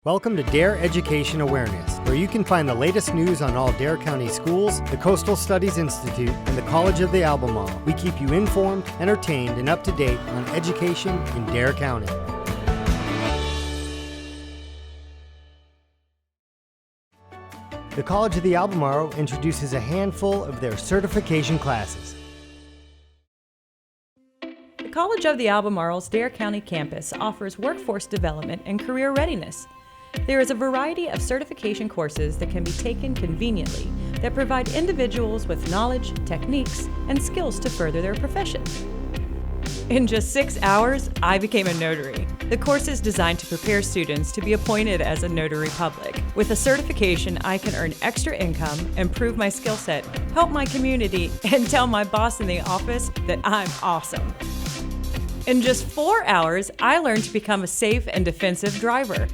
Welcome to Dare Education Awareness, where you can find the latest news on all Dare County schools, the Coastal Studies Institute, and the College of the Albemarle. We keep you informed, entertained, and up to date on education in Dare County. The College of the Albemarle introduces a handful of their certification classes. The College of the Albemarle's Dare County campus offers workforce development and career readiness. There is a variety of certification courses that can be taken conveniently that provide individuals with knowledge, techniques, and skills to further their profession. In just 6 hours, I became a notary. The course is designed to prepare students to be appointed as a notary public. With a certification, I can earn extra income, improve my skill set, help my community, and tell my boss in the office that I'm awesome. In just 4 hours, I learned to become a safe and defensive driver.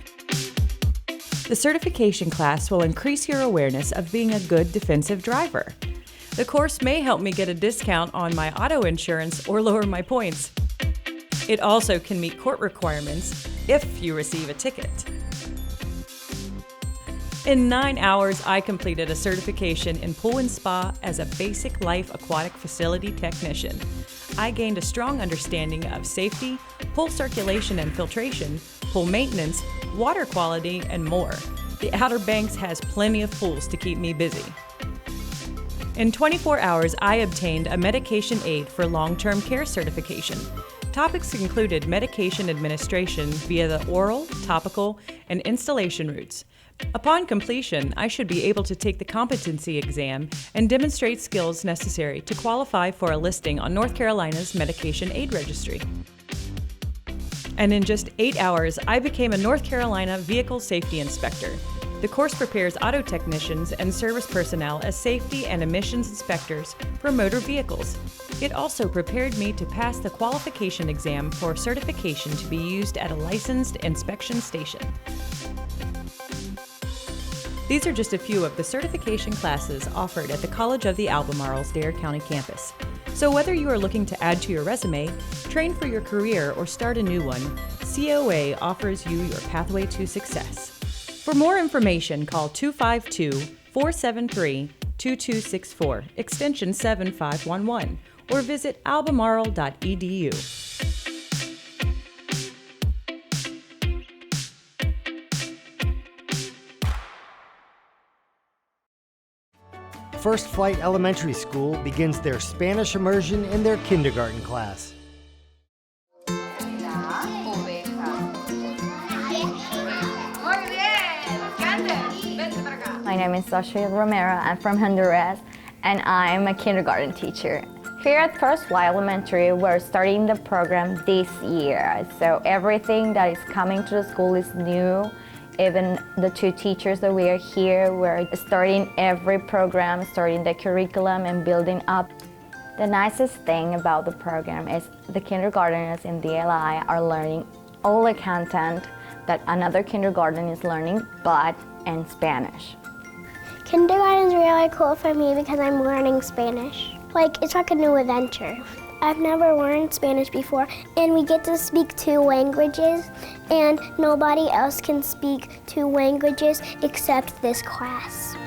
The certification class will increase your awareness of being a good defensive driver. The course may help me get a discount on my auto insurance or lower my points. It also can meet court requirements if you receive a ticket. In 9 hours, I completed a certification in pool and spa as a basic life aquatic facility technician. I gained a strong understanding of safety, pool circulation and filtration, pool maintenance, water quality, and more. The Outer Banks has plenty of pools to keep me busy. In 24 hours, I obtained a medication aid for long-term care certification. Topics included medication administration via the oral, topical, and instillation routes. Upon completion, I should be able to take the competency exam and demonstrate skills necessary to qualify for a listing on North Carolina's Medication Aid Registry. And in just 8 hours, I became a North Carolina Vehicle Safety Inspector. The course prepares auto technicians and service personnel as safety and emissions inspectors for motor vehicles. It also prepared me to pass the qualification exam for certification to be used at a licensed inspection station. These are just a few of the certification classes offered at the College of the Albemarle's Dare County campus. So whether you are looking to add to your resume, train for your career, or start a new one, COA offers you your pathway to success. For more information, call 252-473-2264, extension 7511, or visit albemarle.edu. First Flight Elementary School begins their Spanish immersion in their kindergarten class. My name is Sasha Romero. I'm from Honduras, and I'm a kindergarten teacher. Here at First Flight Elementary, we're starting the program this year. So everything that is coming to the school is new. Even the 2 teachers that we are here, we're starting every program, starting the curriculum and building up. The nicest thing about the program is the kindergartners in DLI are learning all the content that another kindergarten is learning, but in Spanish. Kindergarten is really cool for me because I'm learning Spanish. It's like a new adventure. I've never learned Spanish before, and we get to speak 2 languages, and nobody else can speak 2 languages except this class.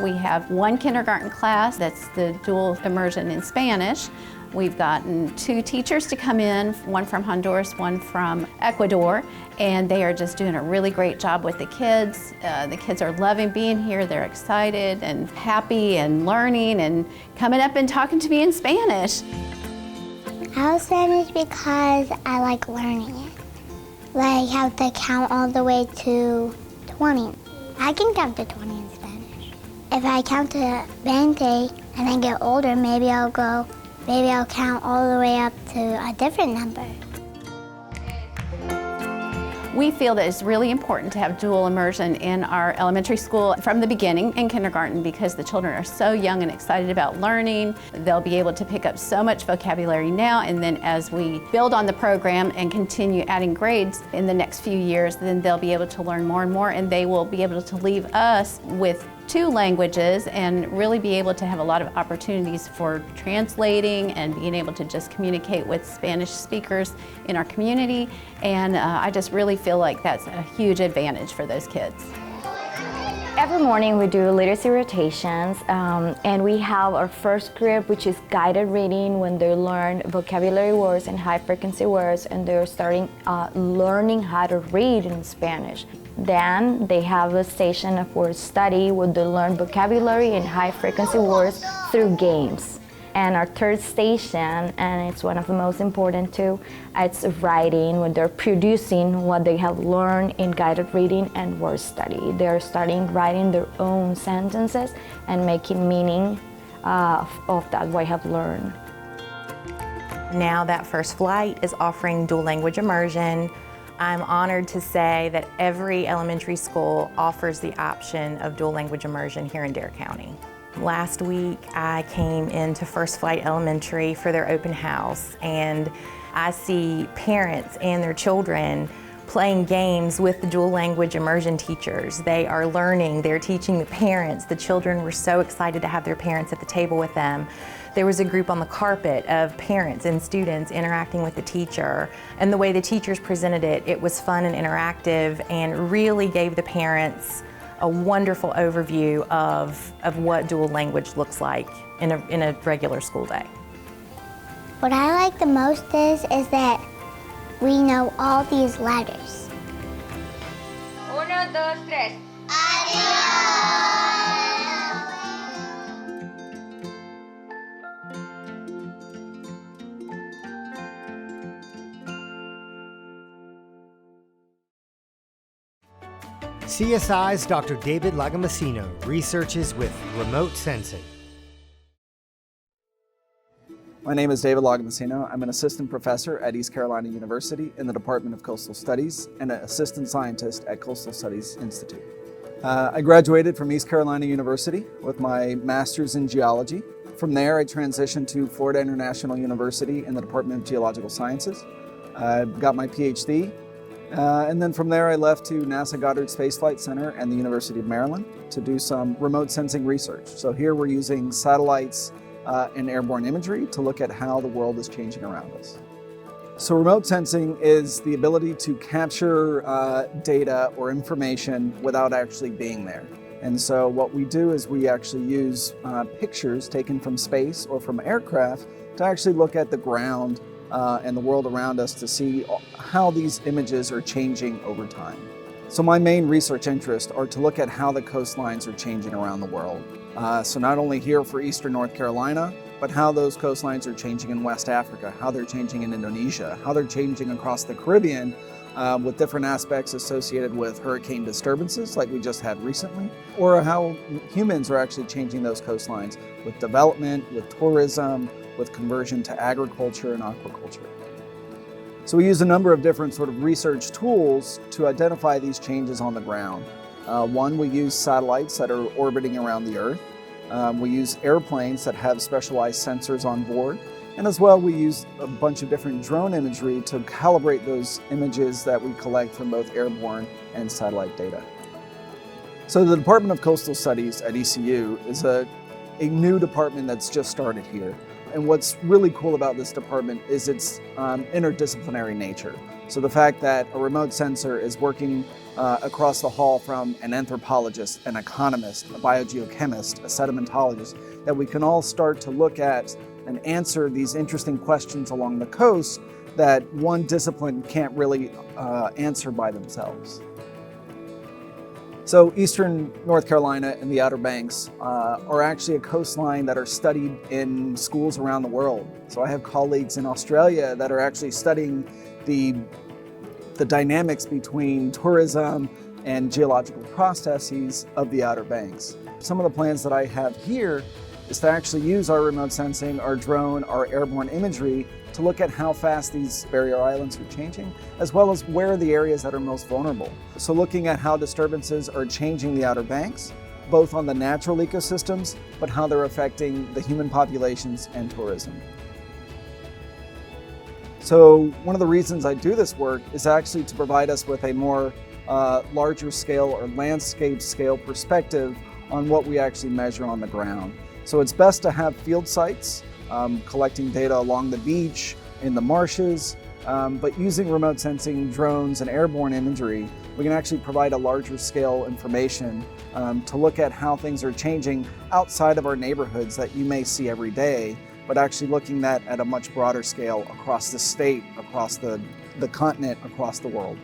We have 1 kindergarten class that's the dual immersion in Spanish. We've gotten 2 teachers to come in, one from Honduras, one from Ecuador, and they are just doing a really great job with the kids. The kids are loving being here. They're excited and happy and learning and coming up and talking to me in Spanish. I love Spanish because I like learning it. I have to count all the way to 20. I can count to 20 in Spanish. If I count to 20 and then get older, maybe I'll count all the way up to a different number. We feel that it's really important to have dual immersion in our elementary school from the beginning in kindergarten because the children are so young and excited about learning. They'll be able to pick up so much vocabulary now, and then as we build on the program and continue adding grades in the next few years, then they'll be able to learn more and more, and they will be able to leave us with two languages and really be able to have a lot of opportunities for translating and being able to just communicate with Spanish speakers in our community. And I just really feel like that's a huge advantage for those kids. Every morning we do literacy rotations, and we have our first group, which is guided reading, when they learn vocabulary words and high frequency words, and they're starting learning how to read in Spanish. Then they have a station of word study where they learn vocabulary and high frequency words through games. And our third station, and it's one of the most important too, it's writing, when they're producing what they have learned in guided reading and word study. They're starting writing their own sentences and making meaning of that what they have learned. Now that First Flight is offering dual language immersion, I'm honored to say that every elementary school offers the option of dual language immersion here in Dare County. Last week, I came into First Flight Elementary for their open house, and I see parents and their children playing games with the dual language immersion teachers. They are learning, they're teaching the parents. The children were so excited to have their parents at the table with them. There was a group on the carpet of parents and students interacting with the teacher, and the way the teachers presented it, it was fun and interactive and really gave the parents a wonderful overview of what dual language looks like in a regular school day. What I like the most is that we know all these letters. 1, 2, 3. CSI's Dr. David Lagomasino researches with remote sensing. My name is David Lagomasino. I'm an assistant professor at East Carolina University in the Department of Coastal Studies and an assistant scientist at Coastal Studies Institute. I graduated from East Carolina University with my master's in geology. From there, I transitioned to Florida International University in the Department of Geological Sciences. I got my PhD. And then from there, I left to NASA Goddard Space Flight Center and the University of Maryland to do some remote sensing research. So here we're using satellites and airborne imagery to look at how the world is changing around us. So remote sensing is the ability to capture data or information without actually being there. And so what we do is we actually use pictures taken from space or from aircraft to actually look at the ground and the world around us to see how these images are changing over time. So my main research interests are to look at how the coastlines are changing around the world. So not only here for Eastern North Carolina, but how those coastlines are changing in West Africa, how they're changing in Indonesia, how they're changing across the Caribbean with different aspects associated with hurricane disturbances like we just had recently, or how humans are actually changing those coastlines with development, with tourism, with conversion to agriculture and aquaculture. So we use a number of different sort of research tools to identify these changes on the ground. One, we use satellites that are orbiting around the Earth. We use airplanes that have specialized sensors on board. And as well, we use a bunch of different drone imagery to calibrate those images that we collect from both airborne and satellite data. So the Department of Coastal Studies at ECU is a new department that's just started here. And what's really cool about this department is its interdisciplinary nature. So the fact that a remote sensor is working across the hall from an anthropologist, an economist, a biogeochemist, a sedimentologist, that we can all start to look at and answer these interesting questions along the coast that one discipline can't really answer by themselves. So Eastern North Carolina and the Outer Banks are actually a coastline that are studied in schools around the world. So I have colleagues in Australia that are actually studying the dynamics between tourism and geological processes of the Outer Banks. Some of the plans that I have here is to actually use our remote sensing, our drone, our airborne imagery to look at how fast these barrier islands are changing, as well as where are the areas that are most vulnerable. So looking at how disturbances are changing the Outer Banks, both on the natural ecosystems, but how they're affecting the human populations and tourism. So one of the reasons I do this work is actually to provide us with a more larger scale or landscape scale perspective on what we actually measure on the ground. So it's best to have field sites collecting data along the beach, in the marshes, but using remote sensing, drones, and airborne imagery, we can actually provide a larger scale information to look at how things are changing outside of our neighborhoods that you may see every day, but actually looking at a much broader scale across the state, across the continent, across the world.